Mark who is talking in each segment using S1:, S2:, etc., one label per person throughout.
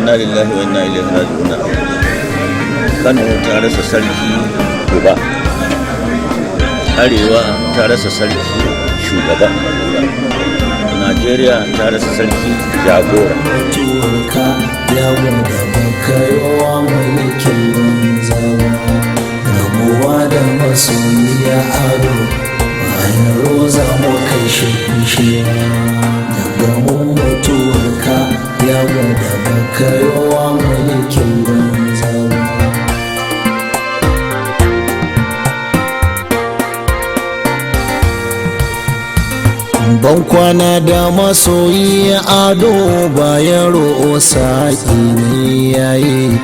S1: inna lillahi wa inna ilaihi raji'un. Kano ta rasa sarki uba, Arewa ta rasa sarki shugaba, Najeriya ta rasa sarki jagora.
S2: Turka ya wanda baka yawa mulkin banzawa, rabuwa da masoyiya ado bayan roza mu kai shi kushewa. Daga mun mutuwarka ya wanda baka yawa mulkin banzawa. Ban kwana da masoyi ado bayan ro'o saƙi ne yayi,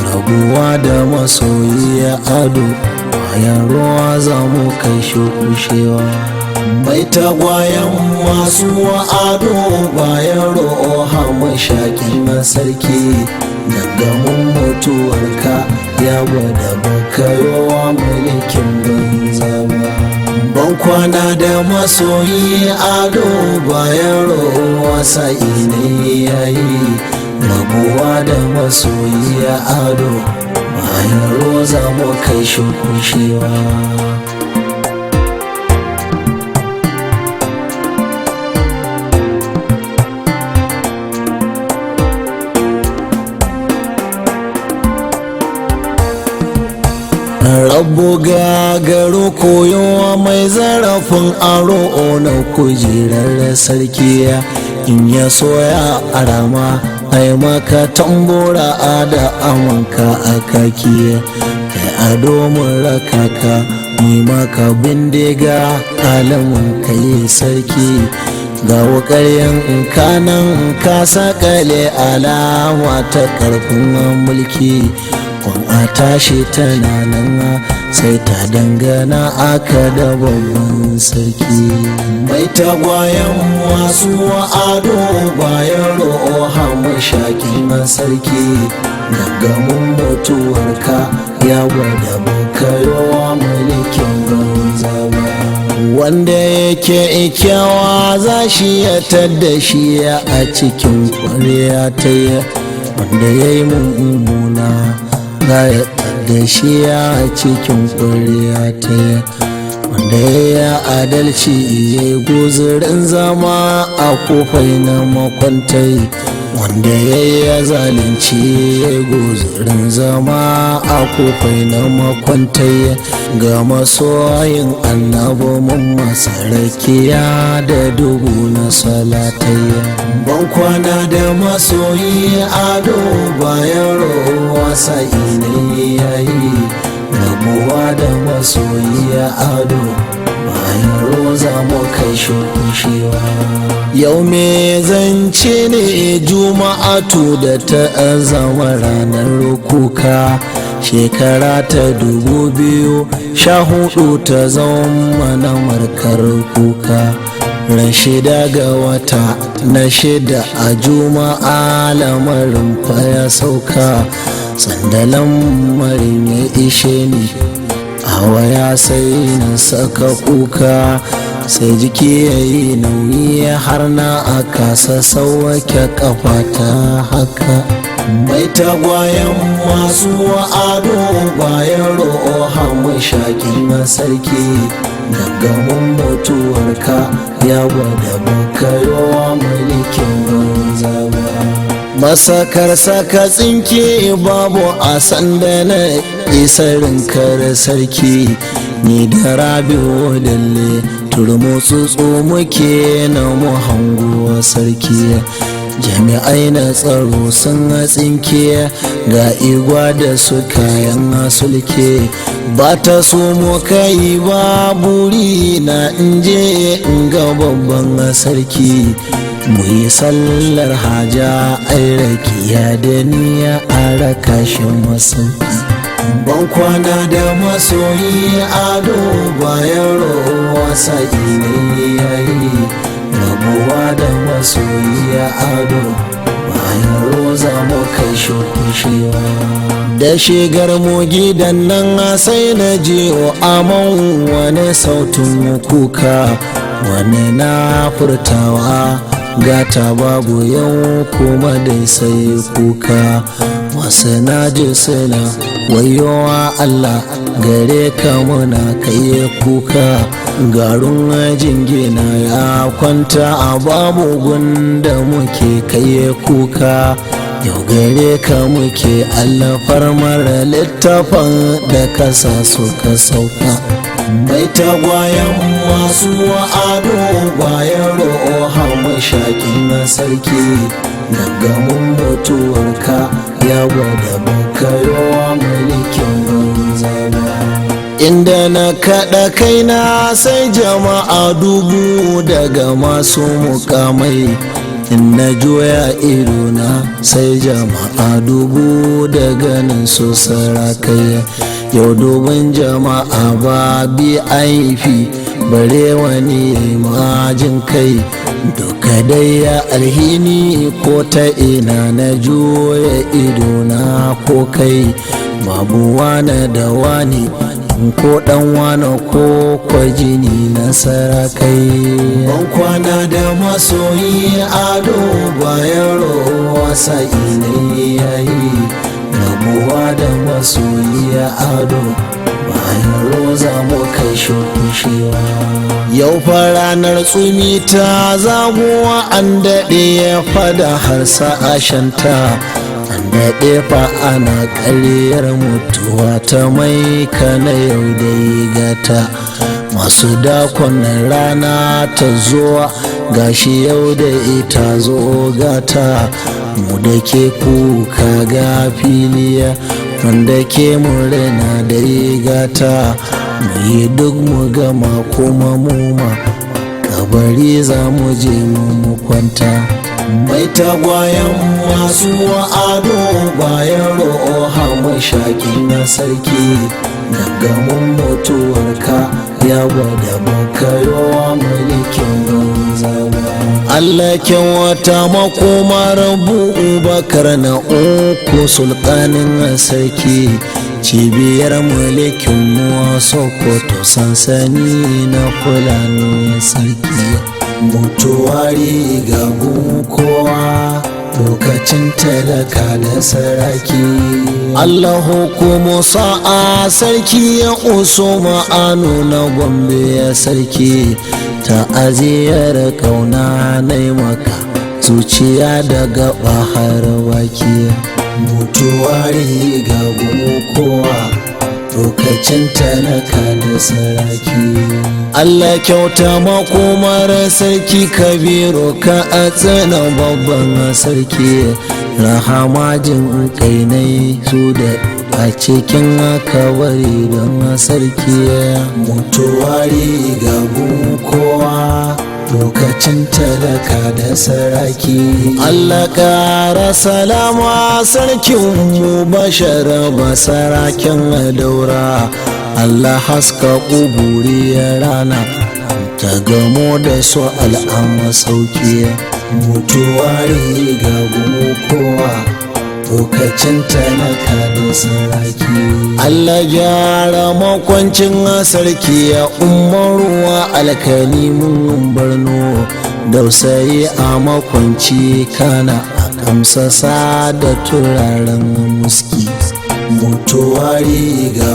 S2: rabuwa da masoyi ado bayan ruwa za mu kai shi kushewa. Mai tagwayen masu ado bayan ro'o hamu shaƙi na sarki, daga mun mutuwarka ya gwada baka yawa mulkin banza ba. Ban kwana da masoyi ado bayan ro'o sa'i ne yayi, rabuwa da masoyi ado bayan roza mu kai shi kushewa. Rabu gagaro koyo mai zarafin aro na kujerar sarki, in ya soya arama ai maka tambora da amanka a kaki. Kai ado mun rakaka ni maka bindiga alamun kai sarki, ga wukaryen kanan ka sakale alama ta karfin mulki. A tashi tana nan sai ta dangana aka da babban sarki. Mai tagwayen masu ado bayan ro'o hamu shaƙi na sarki, daga mun mutuwarka ya gwada baka yawa mulkin banza ba. Wanda yake kyawa za shi ya tadda shi a cikin ƙwarya ta yi, wanda ya yi mummuna ga da shi a cikin ƙuriya ta, wanda ya adalci ya guzurin zama a kofai na makwantai, wanda ya zalunci ya guzurin zama a kofai na makwantai. Ga masoyin annabi mun masarakiya da dubu na salatai. Ban kwana da masoyi ado bayan ro'o sa'i ne yayi, rabuwa da masoyi ado bayan roza mu kai shi kushewa. Yau me zance ne juma'atu da ta zama ranar kuka, shekara ta 2014 ta zama na markar kuka. Ran 6 ga wata na 6 a juma'a lamarin fa ya sauka, sandalan marin ya ishe ni a waya sai na saka kuka, sai jiki ya yi nauyi har na a kasa sauwake kafata haka. Mai tagwayen masu ado bayan ro'o hamu shaƙi na sarki, daga mun mutuwarka ya gwada baka yawa mulkin banza ba. Masakar saka tsinke babu a sanda na isarin kare sarki, ni da Rabi'u lalle turmo tsutsu muke na mu hanguwa sarki. Jami'ai na tsaro sun tsinke ga igwa da su kayan sulke, ba ta so mu kai ba buri na inje in ga babban sarki. Mu yi sallar haja ai rakiya da niyya a rakashin masauki. Ban kwana da masoyi ado bayan ro'o sa'i ne yayi, rabuwa da masoyi ado bayan roza mu kai shi kushewa. Da shigar mu gidan nan sai na je aman wani sautin kuka, wani na furtawa gata babu yau kuma dai sai kuka. Masu naji suna wayowa Allah gare ka muna kai kuka. Garin jingina ya kwanta a babu gunda muke kai kuka. Yau gare ka muke allafar mara littafin da kasa suka sauka. Mai tagwayen masu ado bayan ro'o mashakin na sarki. Daga mun mutuwarka ya gwada bakayowa mulkin banzaba. Inda na kaɗa kaina sai jama'a dubu daga masu mukamai. In na juya idona sai jama'a dubu da ganin su sarakai. Yau dubin jama'a ba bi aifi bare wani majin kai. Duka dai ya alhini ko ta ina na juya idona ko kai. Babu wane da wani ko dan wane ko kwajini na sarakai. Ban kwana da masoyi ado bayan rowa sa'i ne yayi. Rabuwa da masoyi ado bayan roza mu kai shukushewa. Yau fa ranar tsumi ta zaguwa an daɗe ya fada har sa'ashanta. An daɗe fa ana ƙaryar mutuwa ta mai kana yau dai gata. Masu dakon rana ta zuwa gashi yau da ita zo gata. Mu da ke kuka ga filiya wanda ke murna da gata. Mu yi duk mu gama kuma muma kabari za mu je mu kwanta. Mai tagwayen masu ado bayan ro'o mashakin na sarki. Daga mun mutuwarka ya gwada bakayowa mulkin banzaba. Allah kyan wata makomar Abubakar na uku sultanin sarki. Cibiyar mulkin mu Sokoto sansani na Fulani sarki. Mutuwari ga kowa lokacin talaka da saraki. Allah hukumu sa'a sarki ya uso ma'anu na Gombe ya sarki. Ta'aziyar kauna na maka zuciya daga bahar baki. Mutuwari ga kowa lokacin talaka da saraki. Allah kyauta makomar sarki Kabiru ka a tsana babban sarki. Rahama jin kainai su da a cikin kabari don sarki. Mutuwari ga kowa lokacin talaka da saraki. Allah ƙara salama sarkin mu Bashar basarakin daura. Allah haska ƙuburi rana ta gamo da su al'amma sauki. Mutuwari ga kowa lokacin talaka da saraki. Allah gyara makwancin sarki ya umaruwa alkalimin Borno. Dausayi a makwanci kana a kamsasa da turaren muski. Mutuwari ga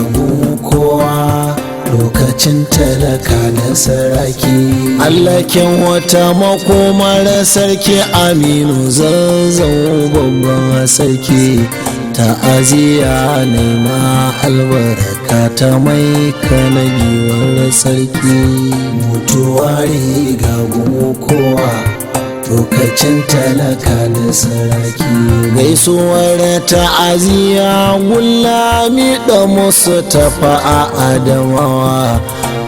S2: kowa lokacin talaka da saraki. Allah kyan wata makomar sarki Aminu Zazzau babban sarki. Ta'aziyya nema albarka ta mai kana giwar sarki. Mutuwari ga kowa lokacin talaka da saraki. Gaisuwar ta'aziyya gullami da musu tafa a Adamawa.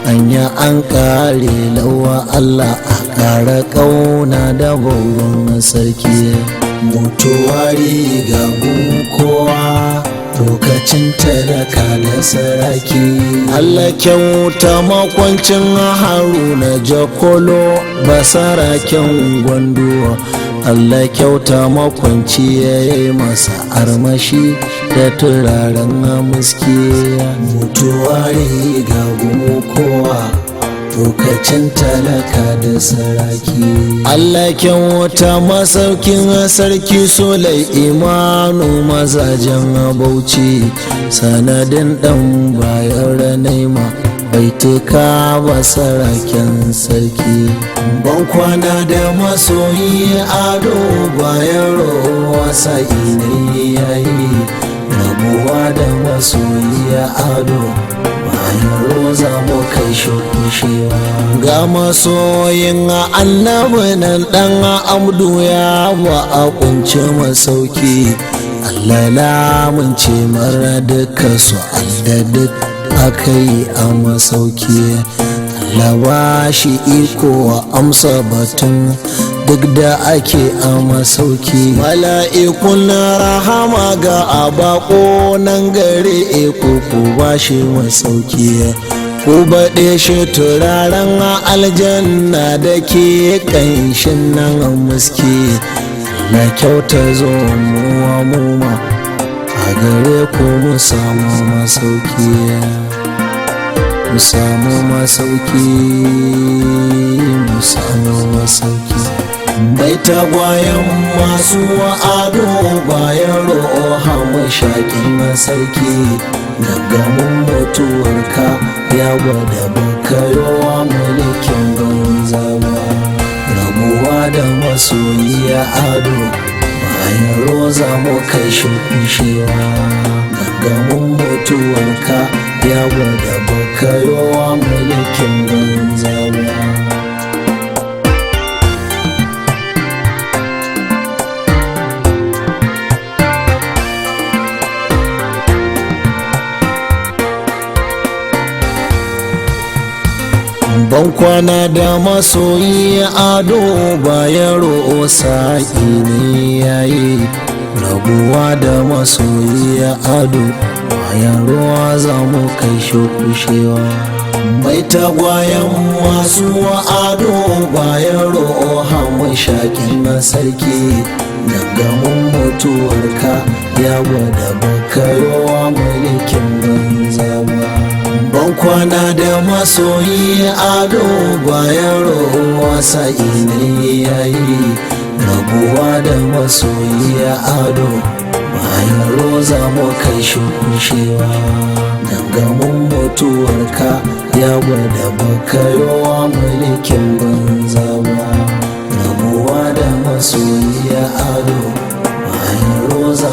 S2: Anya an kare lawa Allah a ƙara ƙauna da babban sarki. Mutuwari ga kowa lokacin talaka da saraki. Allah kyauta makwancin Haruna Jakolo basaraken Gwanduwa. Allah kyauta makwanci ya yi masa armashi da turaren muski. Mutuwari ga kowa lokacin talaka da saraki. Allah kyan wata masaukin sarki solai imanu mazajen bauchi, sanadin dan bayan ranaima baituka ba saraken sarki. Ban kwana da masoyi ado bayan rowa sa'i ne yayi, rabuwa da masoyi ado bayan roza mu kai shukushewa. Ga masoyin annabi nan dan amdu ya ba a kunce masauki, Allah lamunce mara duka su Allah duk akai a masauki. Allah ba shi iko amsa batun duk da ake a masauki. Mala'ikun rahama ga abako nan gare ku ba shi masauki, ku baɗe shi turaren aljanna da ke ƙanshin nan muski. Na kyauta zo mu a gare ku mu samu masauki, mu samu masauki, mu samu masauki. Bai tagwayen masu ado bayan roha mashakin sarki, gaggamin mutuwarka ya gwada bakayowa mulkin banza ba. Rabuwa da masoyi ado bayan roza mu kai shukushewa, gaggamin mutuwarka ya gwada bakayowa mulkin banza ba. Ban kwana da masoyi ado bayan ro'o sa'i ne yayi, rabuwa da masoyi ado bayan ruwa za mu kai shukushewa. Mai tagwayen masu ado bayan ro'o hamun shakin na sarki, gaggamin mutuwarka ya gwada bakayowa mulkin banza ba. Ban kwana da masoyi ado bayan rowa sa'i ne yayi, rabuwa da masoyi ado bayan roza mu kai shukushewa. Gangamin mutuwarka ya gwada bakayowa mulkin banza ba. Rabuwa da masoyi ado bayan roza